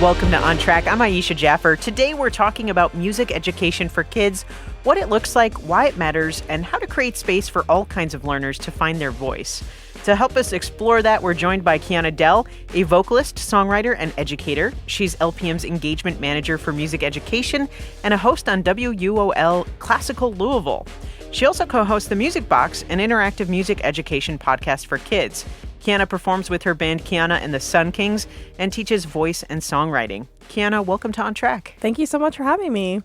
Welcome to On Track. I'm Aisha Jaffer. Today we're talking about music education for kids, what it looks like, why it matters, and how to create space for all kinds of learners to find their voice. To help us explore that, we're joined by Kiana Dell, a vocalist, songwriter, and educator. She's LPM's engagement manager for music education and a host on WUOL Classical Louisville. She also co-hosts The Music Box, an interactive music education podcast for kids. Kiana performs with her band Kiana and the Sun Kings and teaches voice and songwriting. Kiana, welcome to On Track. Thank you so much for having me.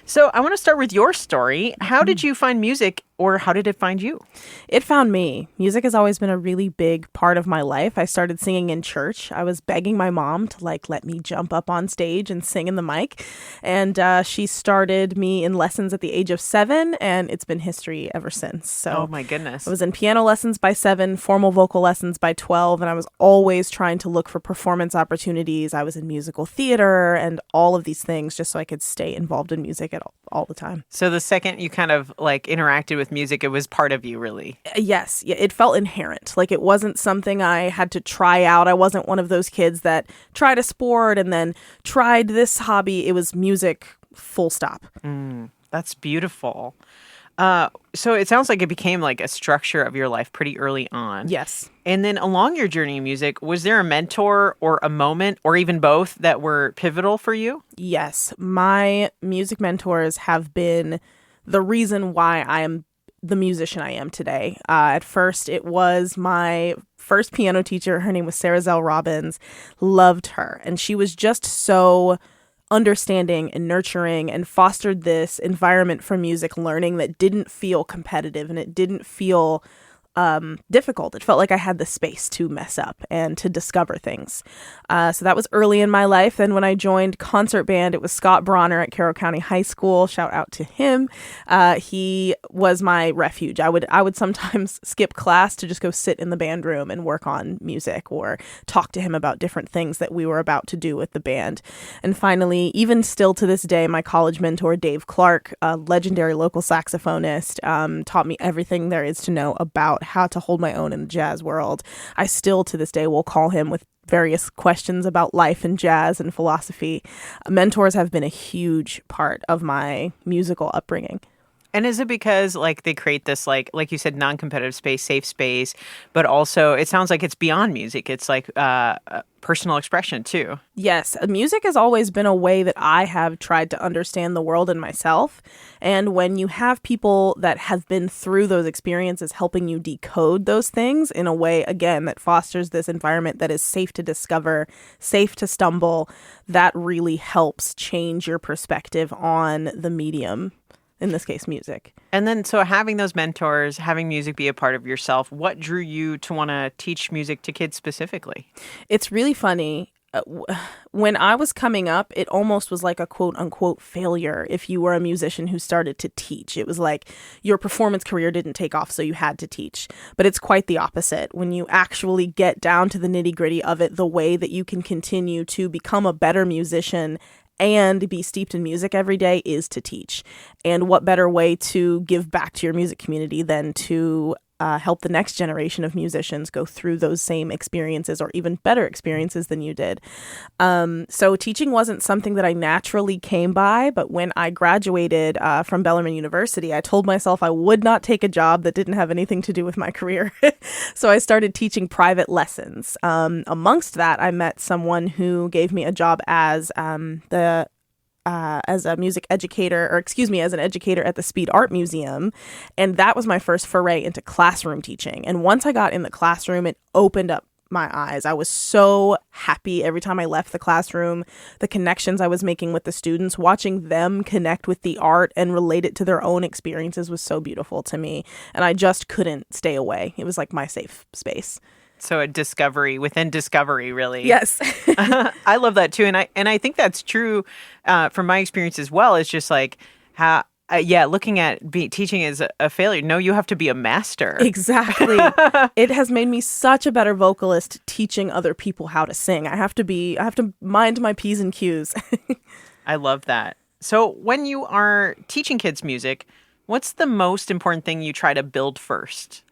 So I want to start with your story. How did you find music, or how did it find you? It found me. Music has always been a really big part of my life. I started singing in church. I was begging my mom to let me jump up on stage and sing in the mic. And she started me in lessons at the age of 7, and it's been history ever since. So oh my goodness. I was in piano lessons by 7, formal vocal lessons by 12, and I was always trying to look for performance opportunities. I was in musical theater and all of these things just so I could stay involved in music at all the time. So the second you kind of interacted with music, it was part of you, really? Yes. Yeah, it felt inherent. It wasn't something I had to try out. I wasn't one of those kids that tried a sport and then tried this hobby. It was music, full stop. That's beautiful. So it sounds like it became a structure of your life pretty early on. Yes. And then along your journey in music, was there a mentor or a moment or even both that were pivotal for you? Yes. My music mentors have been the reason why I am the musician I am today. At first, it was my first piano teacher. Her name was Sarah Zell Robbins. Loved her. And she was just so understanding and nurturing and fostered this environment for music learning that didn't feel competitive and it didn't feel difficult. It felt like I had the space to mess up and to discover things. So that was early in my life. Then when I joined concert band, it was Scott Bronner at Carroll County High School. Shout out to him. He was my refuge. I would sometimes skip class to just go sit in the band room and work on music or talk to him about different things that we were about to do with the band. And finally, even still to this day, my college mentor, Dave Clark, a legendary local saxophonist, taught me everything there is to know about how to hold my own in the jazz world. I still to this day will call him with various questions about life and jazz and philosophy. Mentors have been a huge part of my musical upbringing. And is it because they create this like you said, non-competitive space, safe space, but also it sounds like it's beyond music. It's personal expression too. Yes. Music has always been a way that I have tried to understand the world and myself. And when you have people that have been through those experiences helping you decode those things in a way, again, that fosters this environment that is safe to discover, safe to stumble, that really helps change your perspective on the medium. In this case, music. And then, so having those mentors, having music be a part of yourself, what drew you to want to teach music to kids specifically? It's really funny. When I was coming up, it almost was like a quote unquote failure if you were a musician who started to teach. It was like your performance career didn't take off, so you had to teach. But it's quite the opposite. When you actually get down to the nitty gritty of it, the way that you can continue to become a better musician and be steeped in music every day is to teach. And what better way to give back to your music community than to help the next generation of musicians go through those same experiences or even better experiences than you did. So teaching wasn't something that I naturally came by, but when I graduated from Bellarmine University, I told myself I would not take a job that didn't have anything to do with my career. So I started teaching private lessons. Amongst that, I met someone who gave me a job as as a music educator, as an educator at the Speed Art Museum. And that was my first foray into classroom teaching. And once I got in the classroom, it opened up my eyes. I was so happy every time I left the classroom. The connections I was making with the students, watching them connect with the art and relate it to their own experiences was so beautiful to me. And I just couldn't stay away. It was like my safe space. So a discovery within discovery, really. Yes. I love that too. And I think that's true from my experience as well. It's just how, looking at teaching as a failure. No, you have to be a master. Exactly. It has made me such a better vocalist teaching other people how to sing. I have to mind my P's and Q's. I love that. So when you are teaching kids music, what's the most important thing you try to build first?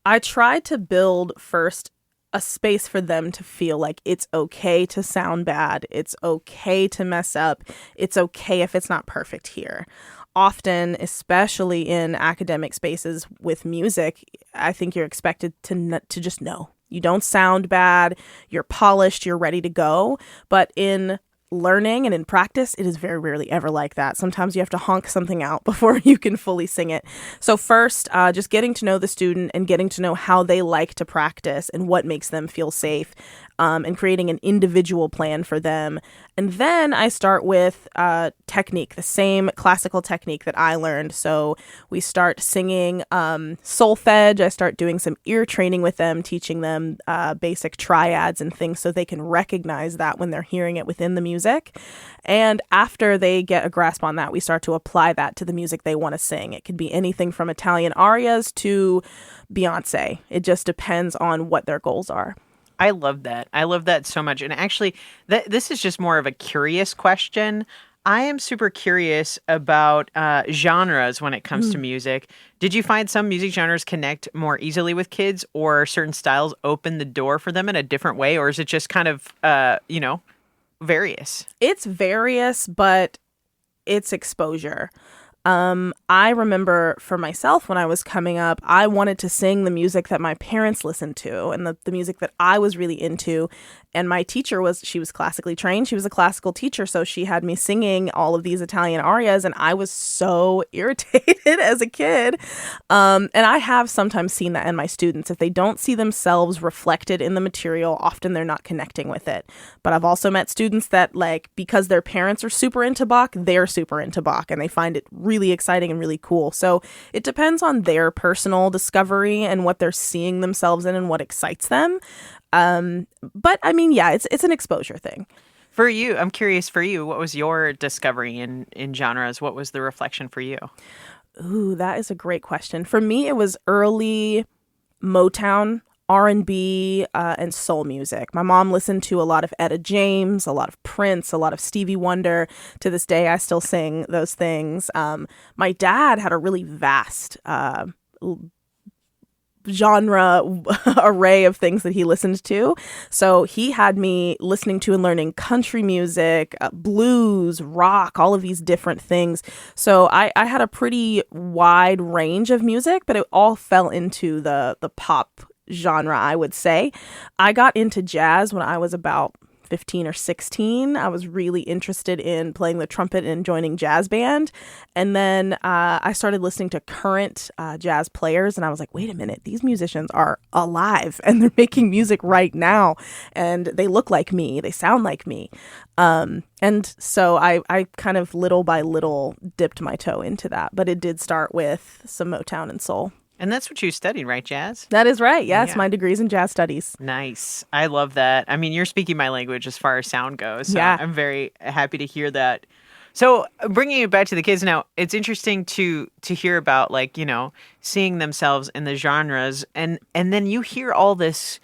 I try to build first a space for them to feel like it's okay to sound bad. It's okay to mess up. It's okay if it's not perfect here. Often, especially in academic spaces with music, I think you're expected to just know. You don't sound bad, you're polished, you're ready to go. But in learning and in practice, it is very rarely ever like that. Sometimes you have to honk something out before you can fully sing it. So first, just getting to know the student and getting to know how they like to practice and what makes them feel safe, and creating an individual plan for them. And then I start with technique, the same classical technique that I learned. So we start singing solfege. I start doing some ear training with them, teaching them basic triads and things so they can recognize that when they're hearing it within the music. And after they get a grasp on that, we start to apply that to the music they want to sing. It could be anything from Italian arias to Beyonce. It just depends on what their goals are. I love that. I love that so much. And actually, this is just more of a curious question. I am super curious about genres when it comes to music. Did you find some music genres connect more easily with kids, or certain styles open the door for them in a different way? Or is it just kind of, various? It's various, but it's exposure. I remember for myself when I was coming up, I wanted to sing the music that my parents listened to and the music that I was really into. And my teacher she was classically trained. She was a classical teacher. So she had me singing all of these Italian arias. And I was so irritated as a kid. And I have sometimes seen that in my students. If they don't see themselves reflected in the material, often they're not connecting with it. But I've also met students that, because their parents are super into Bach, they're super into Bach. And they find it really exciting and really cool. So it depends on their personal discovery and what they're seeing themselves in and what excites them. But I mean, yeah, it's an exposure thing. For you, I'm curious for you, what was your discovery in genres? What was the reflection for you? Ooh, that is a great question. For me, it was early Motown, R&B, and soul music. My mom listened to a lot of Etta James, a lot of Prince, a lot of Stevie Wonder. To this day, I still sing those things. My dad had a really vast genre array of things that he listened to. So he had me listening to and learning country music, blues, rock, all of these different things. So I had a pretty wide range of music, but it all fell into the pop genre, I would say. I got into jazz when I was about 15 or 16. I was really interested in playing the trumpet and joining jazz band. And then I started listening to current jazz players, and I was like, wait a minute, these musicians are alive and they're making music right now. And they look like me. They sound like me. And so I kind of little by little dipped my toe into that. But it did start with some Motown and soul. And that's what you studied, right, jazz? That is right. Yes, yeah. My degree's in jazz studies. Nice. I love that. I mean, you're speaking my language as far as sound goes. So yeah. I'm very happy to hear that. So bringing it back to the kids now, it's interesting to hear about, seeing themselves in the genres. And then you hear all this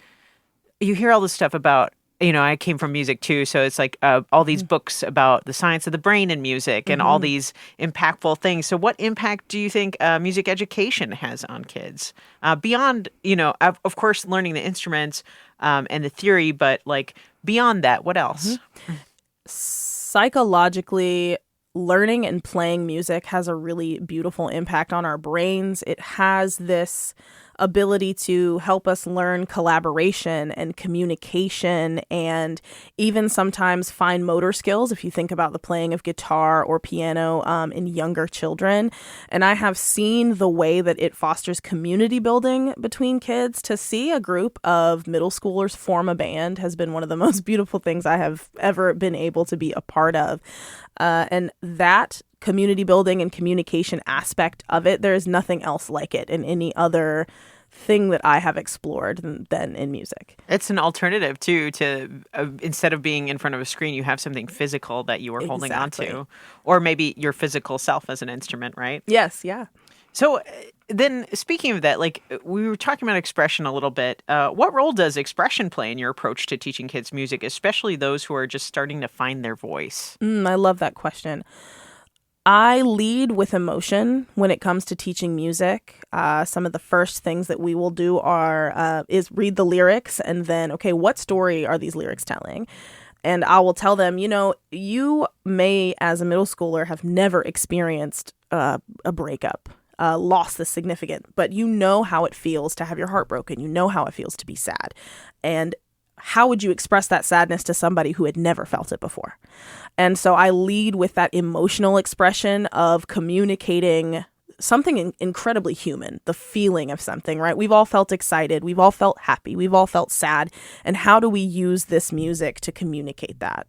stuff about, I came from music too, so it's like all these books about the science of the brain and music and all these impactful things. So what impact do you think music education has on kids? Beyond, of course, learning the instruments and the theory, but beyond that, what else? Psychologically, learning and playing music has a really beautiful impact on our brains. It has this ability to help us learn collaboration and communication and even sometimes fine motor skills if you think about the playing of guitar or piano in younger children. And I have seen the way that it fosters community building between kids. To see a group of middle schoolers form a band has been one of the most beautiful things I have ever been able to be a part of. And that community building and communication aspect of it, there is nothing else like it in any other thing that I have explored than in music. It's an alternative too to instead of being in front of a screen, you have something physical that you are holding on to, or maybe your physical self as an instrument, right? Yes, yeah. So then speaking of that, we were talking about expression a little bit. What role does expression play in your approach to teaching kids music, especially those who are just starting to find their voice? I love that question. I lead with emotion when it comes to teaching music. Some of the first things that we will do is read the lyrics and then, okay, what story are these lyrics telling? And I will tell them, you may, as a middle schooler, have never experienced a breakup, loss that's significant, but you know how it feels to have your heart broken. You know how it feels to be sad. And how would you express that sadness to somebody who had never felt it before? And so I lead with that emotional expression of communicating something incredibly human, the feeling of something, right? We've all felt excited. We've all felt happy. We've all felt sad. And how do we use this music to communicate that?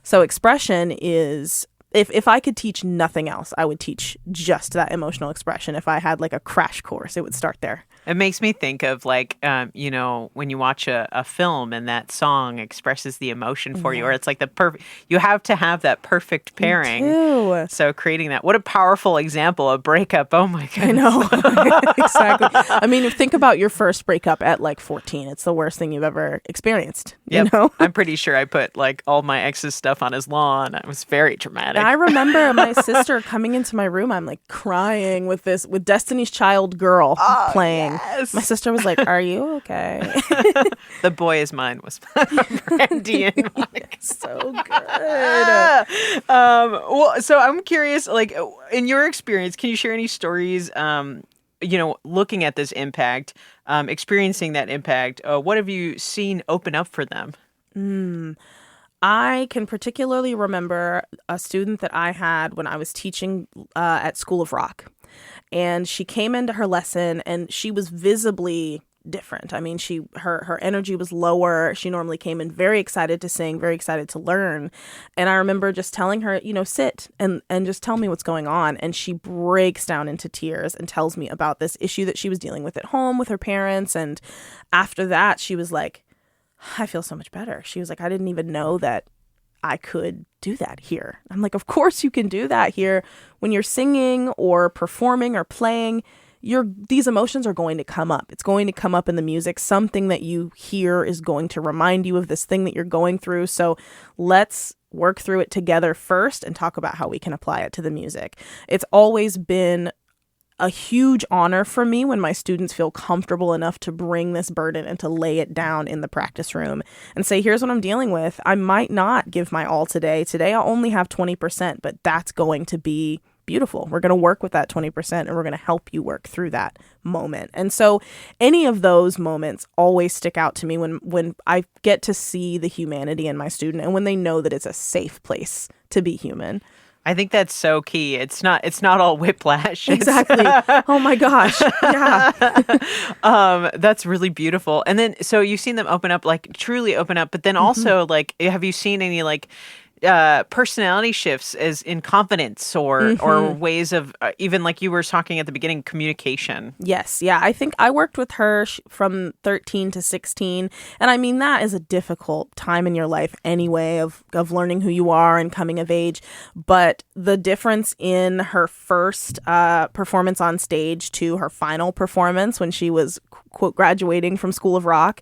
So expression is, if I could teach nothing else, I would teach just that emotional expression. If I had like a crash course, it would start there. It makes me think of like, when you watch a film and that song expresses the emotion for you, or it's like you have to have that perfect pairing. Me too. So creating that, what a powerful example, a breakup. Oh my goodness. I know. Exactly. I mean, think about your first breakup at like 14. It's the worst thing you've ever experienced. You know? I'm pretty sure I put like all my ex's stuff on his lawn. It was very traumatic. I remember my sister coming into my room. I'm like crying with Destiny's Child Girl playing. Yes. My sister was like, "Are you okay?" The Boy Is Mine was Brandy and Monica. So good. So I'm curious, like in your experience, can you share any stories? Looking at this impact, experiencing that impact. What have you seen open up for them? I can particularly remember a student that I had when I was teaching at School of Rock. And she came into her lesson and she was visibly different. I mean, her energy was lower. She normally came in very excited to sing, very excited to learn. And I remember just telling her, sit and just tell me what's going on. And she breaks down into tears and tells me about this issue that she was dealing with at home with her parents. And after that, she was like, I feel so much better. She was like, I didn't even know that I could do that here. I'm like, of course you can do that here. When you're singing or performing or playing, these emotions are going to come up. It's going to come up in the music. Something that you hear is going to remind you of this thing that you're going through. So let's work through it together first and talk about how we can apply it to the music. It's always been a huge honor for me when my students feel comfortable enough to bring this burden and to lay it down in the practice room and say, here's what I'm dealing with. I might not give my all today. Today I'll only have 20%, but that's going to be beautiful. We're going to work with that 20% and we're going to help you work through that moment. And so any of those moments always stick out to me when I get to see the humanity in my student and when they know that it's a safe place to be human. I think that's so key. It's not all whiplash. Exactly. Oh my gosh. Yeah. That's really beautiful. And then, so you've seen them open up, like truly open up, but then also like, have you seen any like personality shifts as in confidence or ways of even like you were talking at the beginning, communication? Yes. Yeah. I think I worked with her from 13 to 16. And I mean, that is a difficult time in your life anyway of learning who you are and coming of age. But the difference in her first performance on stage to her final performance when she was, quote, graduating from School of Rock,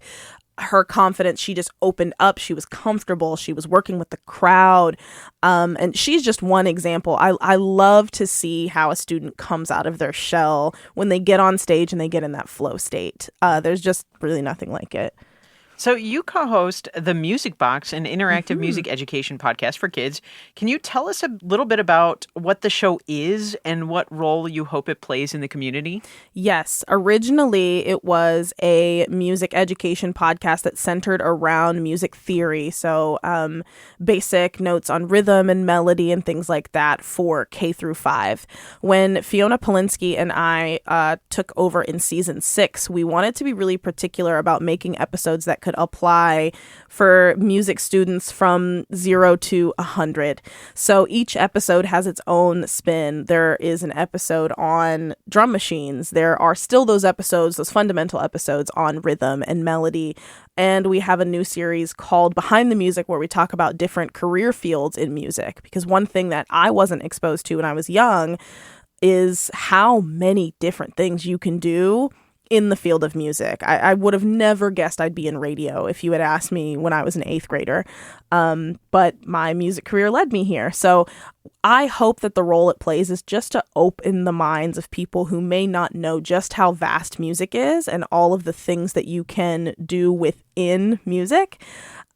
her confidence, she just opened up. She was comfortable. She was working with the crowd. And she's just one example. I love to see how a student comes out of their shell when they get on stage and they get in that flow state. There's just really nothing like it. So you co-host the Music Box, an interactive music education podcast for kids. Can you tell us a little bit about what the show is and what role you hope it plays in the community? Yes. Originally, it was a music education podcast that centered around music theory. So basic notes on rhythm and melody and things like that for K through 5. When Fiona Polinsky and I took over in season 6, we wanted to be really particular about making episodes that could apply for music students from 0 to 100. So each episode has its own spin. There is an episode on drum machines. There are still those episodes, those fundamental episodes on rhythm and melody. And we have a new series called Behind the Music where we talk about different career fields in music. Because one thing that I wasn't exposed to when I was young is how many different things you can do in the field of music. I would have never guessed I'd be in radio if you had asked me when I was an 8th grader. But my music career led me here. So I hope that the role it plays is just to open the minds of people who may not know just how vast music is and all of the things that you can do within music.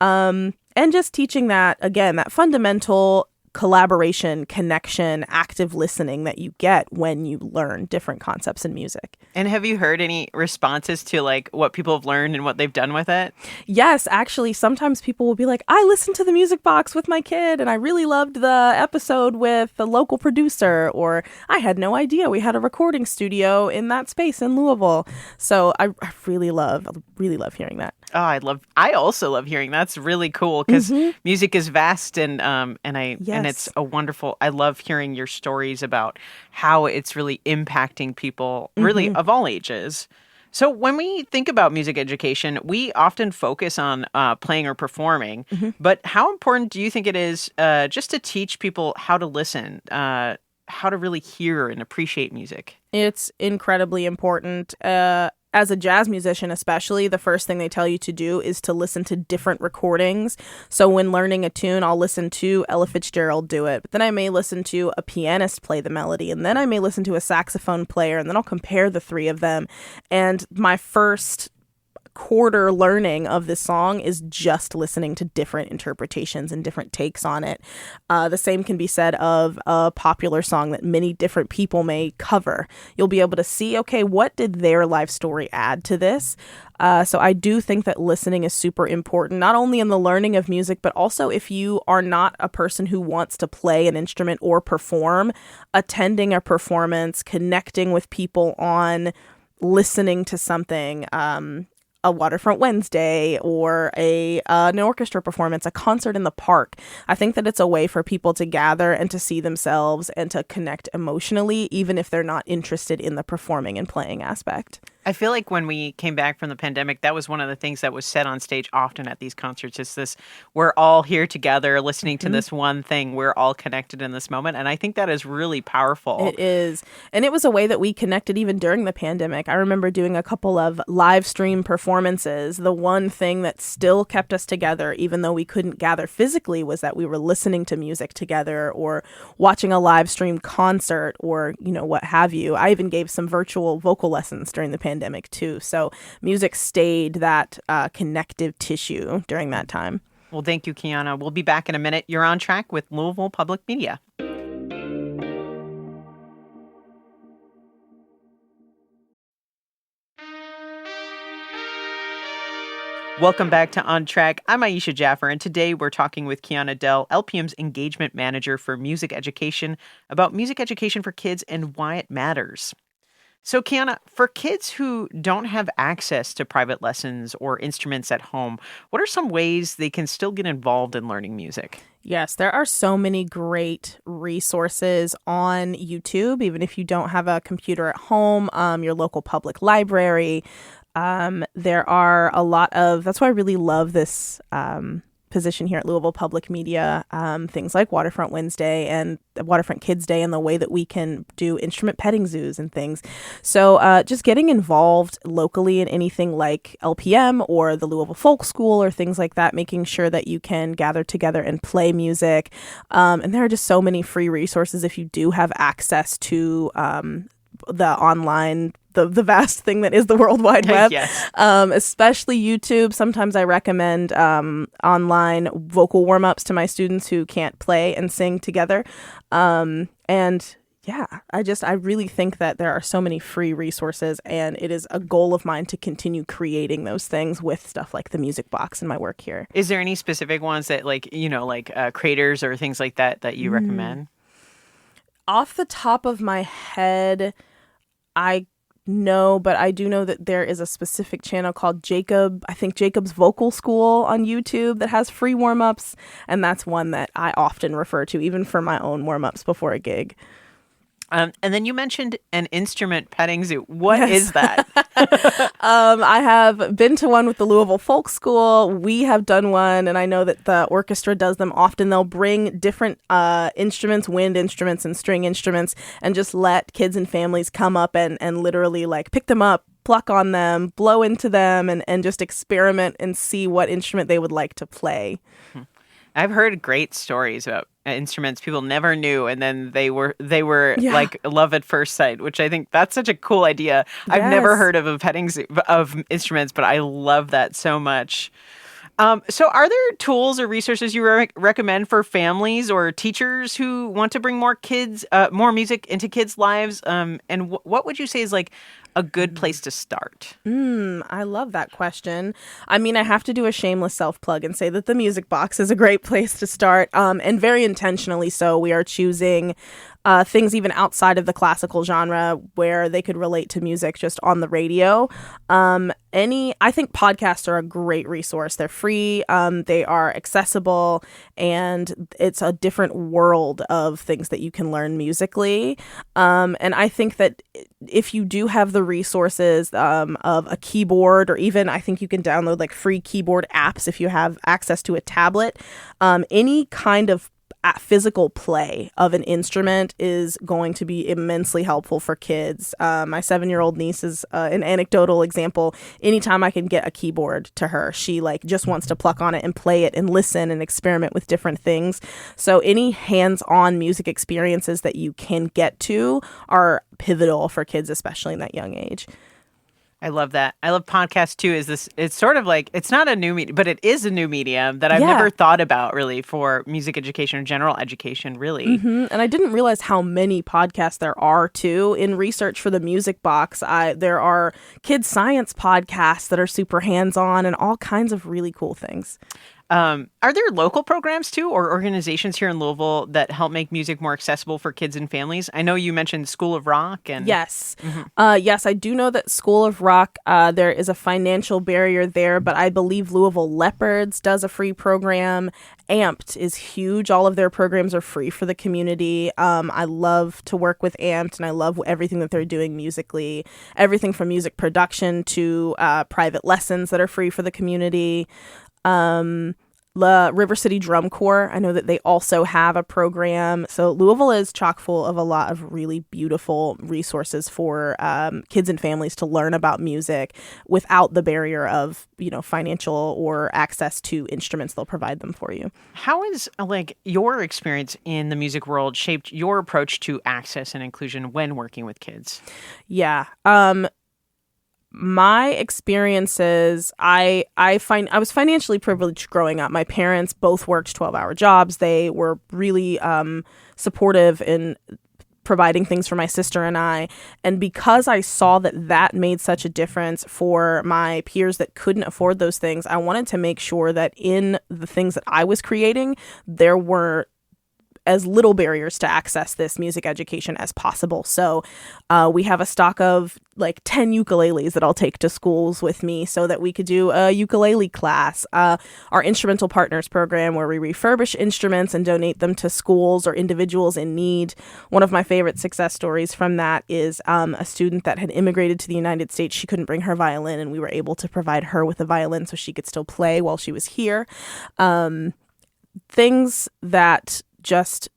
And just teaching that, again, that fundamental collaboration, connection, active listening that you get when you learn different concepts in music. And have you heard any responses to like what people have learned and what they've done with it? Yes, actually, sometimes people will be like, I listened to the music box with my kid and I really loved the episode with the local producer, or I had no idea we had a recording studio in that space in Louisville. So I really love hearing that. Oh, I also love hearing that. That's really cool because music is vast and it's a wonderful, I love hearing your stories about how it's really impacting people really of all ages. So when we think about music education, we often focus on playing or performing, but how important do you think it is just to teach people how to listen, how to really hear and appreciate music? It's incredibly important. As a jazz musician, especially, the first thing they tell you to do is to listen to different recordings. So when learning a tune, I'll listen to Ella Fitzgerald do it, but then I may listen to a pianist play the melody, and then I may listen to a saxophone player, and then I'll compare the three of them. And my first quarter learning of this song is just listening to different interpretations and different takes on it. The same can be said of a popular song that many different people may cover. You'll be able to see, okay, what did their life story add to this? So I do think that listening is super important, not only in the learning of music, but also if you are not a person who wants to play an instrument or perform, attending a performance, connecting with people on listening to something, a Waterfront Wednesday or an orchestra performance, a concert in the park. I think that it's a way for people to gather and to see themselves and to connect emotionally, even if they're not interested in the performing and playing aspect. I feel like when we came back from the pandemic, that was one of the things that was said on stage often at these concerts is this, we're all here together listening to this one thing. We're all connected in this moment. And I think that is really powerful. It is. And it was a way that we connected even during the pandemic. I remember doing a couple of live stream performances. The one thing that still kept us together, even though we couldn't gather physically, was that we were listening to music together or watching a live stream concert or, what have you. I even gave some virtual vocal lessons during the pandemic too. So music stayed that connective tissue during that time. Well, thank you, Kiana. We'll be back in a minute. You're on track with Louisville Public Media. Welcome back to On Track. I'm Aisha Jaffer, and today we're talking with Kiana Dell, LPM's engagement manager for music education, about music education for kids and why it matters. So, Kiana, for kids who don't have access to private lessons or instruments at home, what are some ways they can still get involved in learning music? Yes, there are so many great resources on YouTube, even if you don't have a computer at home, your local public library. There are a lot of, that's why I really love this position here at Louisville Public Media, things like Waterfront Wednesday and Waterfront Kids Day and the way that we can do instrument petting zoos and things. So just getting involved locally in anything like LPM or the Louisville Folk School or things like that, making sure that you can gather together and play music. And there are just so many free resources if you do have access to the online, the vast thing that is the World Wide Web, Yes. Especially YouTube. Sometimes I recommend online vocal warm-ups to my students who can't play and sing together. And yeah, I really think that there are so many free resources, and it is a goal of mine to continue creating those things with stuff like the music box in my work here. Is there any specific ones that creators or things like that you recommend? Off the top of my head, but I do know that there is a specific channel called Jacob's Vocal School on YouTube that has free warm-ups, and that's one that I often refer to even for my own warm-ups before a gig. And then you mentioned an instrument petting zoo. What is that? I have been to one with the Louisville Folk School. We have done one, and I know that the orchestra does them often. They'll bring different instruments, wind instruments and string instruments, and just let kids and families come up and literally like pick them up, pluck on them, blow into them, and just experiment and see what instrument they would like to play. I've heard great stories about instruments people never knew, and then they were like love at first sight, which I think that's such a cool idea. Yes. I've never heard of a petting zoo of instruments, but I love that so much. So are there tools or resources you recommend for families or teachers who want to bring more music into kids' lives? And what would you say is like a good place to start? I love that question. I mean, I have to do a shameless self-plug and say that the Music Box is a great place to start, and very intentionally so. We are choosing things even outside of the classical genre where they could relate to music just on the radio. I think podcasts are a great resource. They're free, they are accessible, and it's a different world of things that you can learn musically. And I think that if you do have the resources of a keyboard, or even I think you can download like free keyboard apps if you have access to a tablet, any kind of physical play of an instrument is going to be immensely helpful for kids. My 7-year-old niece is an anecdotal example. Anytime I can get a keyboard to her, she like just wants to pluck on it and play it and listen and experiment with different things. So any hands-on music experiences that you can get to are pivotal for kids, especially in that young age. I love that. I love podcasts too. It's sort of like, it's not a new medium, but it is a new medium that I've never thought about really for music education or general education, really. Mm-hmm. And I didn't realize how many podcasts there are too. In research for the Music Box, there are kids science podcasts that are super hands-on and all kinds of really cool things. Are there local programs too, or organizations here in Louisville that help make music more accessible for kids and families? I know you mentioned School of Rock. Yes. Yes, I do know that School of Rock, there is a financial barrier there, but I believe Louisville Leopards does a free program. Amped is huge. All of their programs are free for the community. I love to work with Amped, and I love everything that they're doing musically. Everything from music production to private lessons that are free for the community. River City Drum Corps, I know that they also have a program. So Louisville is chock full of a lot of really beautiful resources for kids and families to learn about music without the barrier of, financial or access to instruments. They'll provide them for you. How is like your experience in the music world shaped your approach to access and inclusion when working with kids? Yeah. My experiences, I was financially privileged growing up. My parents both worked 12-hour jobs. They were really supportive in providing things for my sister and I. And because I saw that made such a difference for my peers that couldn't afford those things, I wanted to make sure that in the things that I was creating, there were as little barriers to access this music education as possible. So we have a stock of like 10 ukuleles that I'll take to schools with me so that we could do a ukulele class. Our Instrumental Partners program, where we refurbish instruments and donate them to schools or individuals in need. One of my favorite success stories from that is a student that had immigrated to the United States. She couldn't bring her violin, and we were able to provide her with a violin so she could still play while she was here. Things that just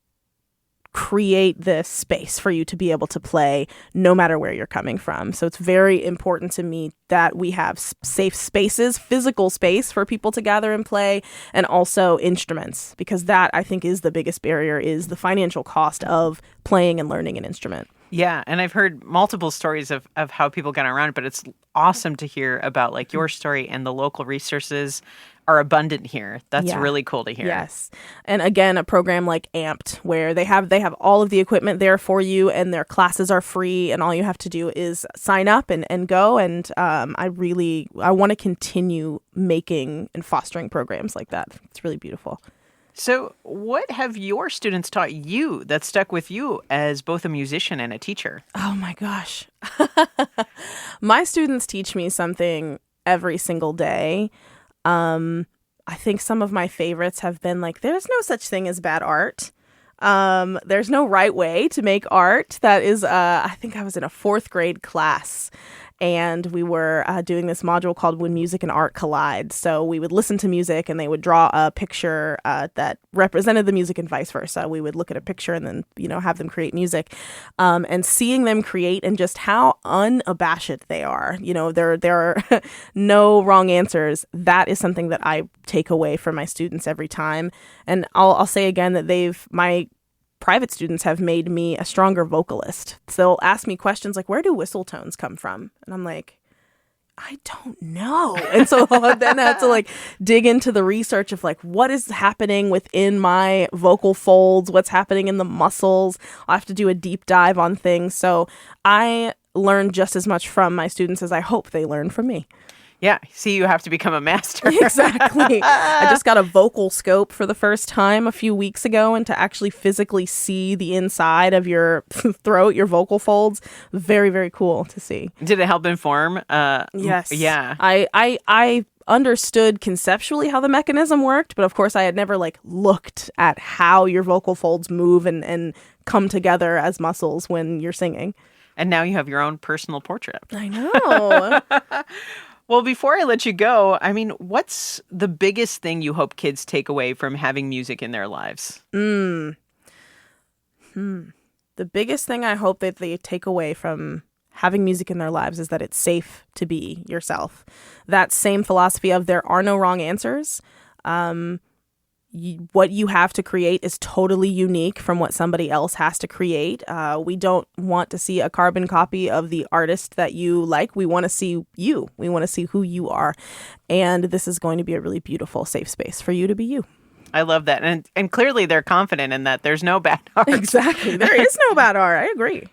create this space for you to be able to play no matter where you're coming from. So it's very important to me that we have safe spaces, physical space for people to gather and play, and also instruments, because that I think is the biggest barrier, is the financial cost of playing and learning an instrument. Yeah, and I've heard multiple stories of how people got around it, but it's awesome to hear about like your story, and the local resources are abundant here. That's really cool to hear. Yes. And again, a program like Amped, where they have all of the equipment there for you, and their classes are free, and all you have to do is sign up and go. And I want to continue making and fostering programs like that. It's really beautiful. So what have your students taught you that stuck with you as both a musician and a teacher? Oh my gosh. My students teach me something every single day. I think some of my favorites have been like, there's no such thing as bad art. There's no right way to make art. That is, I think I was in a 4th grade class, and we were doing this module called When Music and Art Collide. So we would listen to music and they would draw a picture that represented the music and vice versa. We would look at a picture and then, have them create music. And seeing them create and just how unabashed they are. There are no wrong answers. That is something that I take away from my students every time. And I'll say again that my private students have made me a stronger vocalist. So they'll ask me questions like, where do whistle tones come from? And I'm like, I don't know. And so then I have to dig into the research of what is happening within my vocal folds, what's happening in the muscles. I'll have to do a deep dive on things. So I learn just as much from my students as I hope they learn from me. Yeah. See, you have to become a master. Exactly. I just got a vocal scope for the first time a few weeks ago, and to actually physically see the inside of your throat, your vocal folds, very, very cool to see. Did it help inform? Yes. Yeah. I understood conceptually how the mechanism worked, but of course I had never looked at how your vocal folds move and come together as muscles when you're singing. And now you have your own personal portrait. I know. Well, before I let you go, what's the biggest thing you hope kids take away from having music in their lives? The biggest thing I hope that they take away from having music in their lives is that it's safe to be yourself. That same philosophy of there are no wrong answers. What you have to create is totally unique from what somebody else has to create. We don't want to see a carbon copy of the artist that you like. We want to see you. We want to see who you are. And this is going to be a really beautiful, safe space for you to be you. I love that. And clearly they're confident in that there's no bad art. Exactly. There is no bad art. I agree.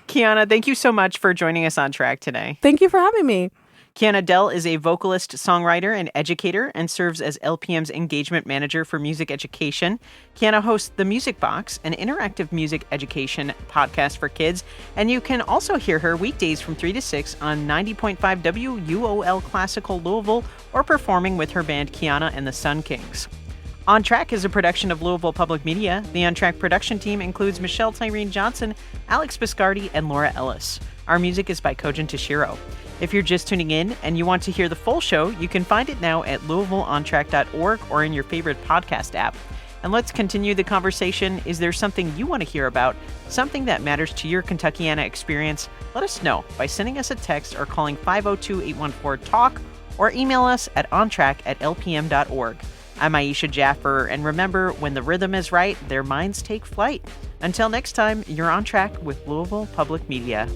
Kiana, thank you so much for joining us on Track today. Thank you for having me. Kiana Dell is a vocalist, songwriter, and educator, and serves as LPM's engagement manager for music education. Kiana hosts The Music Box, an interactive music education podcast for kids, and you can also hear her weekdays from 3 to 6 on 90.5 WUOL Classical Louisville, or performing with her band Kiana and the Sun Kings. On Track is a production of Louisville Public Media. The On Track production team includes Michelle Tyreen Johnson, Alex Biscardi, and Laura Ellis. Our music is by Kojin Toshiro. If you're just tuning in and you want to hear the full show, you can find it now at LouisvilleOnTrack.org or in your favorite podcast app. And let's continue the conversation. Is there something you want to hear about, something that matters to your Kentuckiana experience? Let us know by sending us a text or calling 502-814-TALK or email us at ontrack@lpm.org. I'm Aisha Jaffer, and remember, when the rhythm is right, their minds take flight. Until next time, you're on track with Louisville Public Media.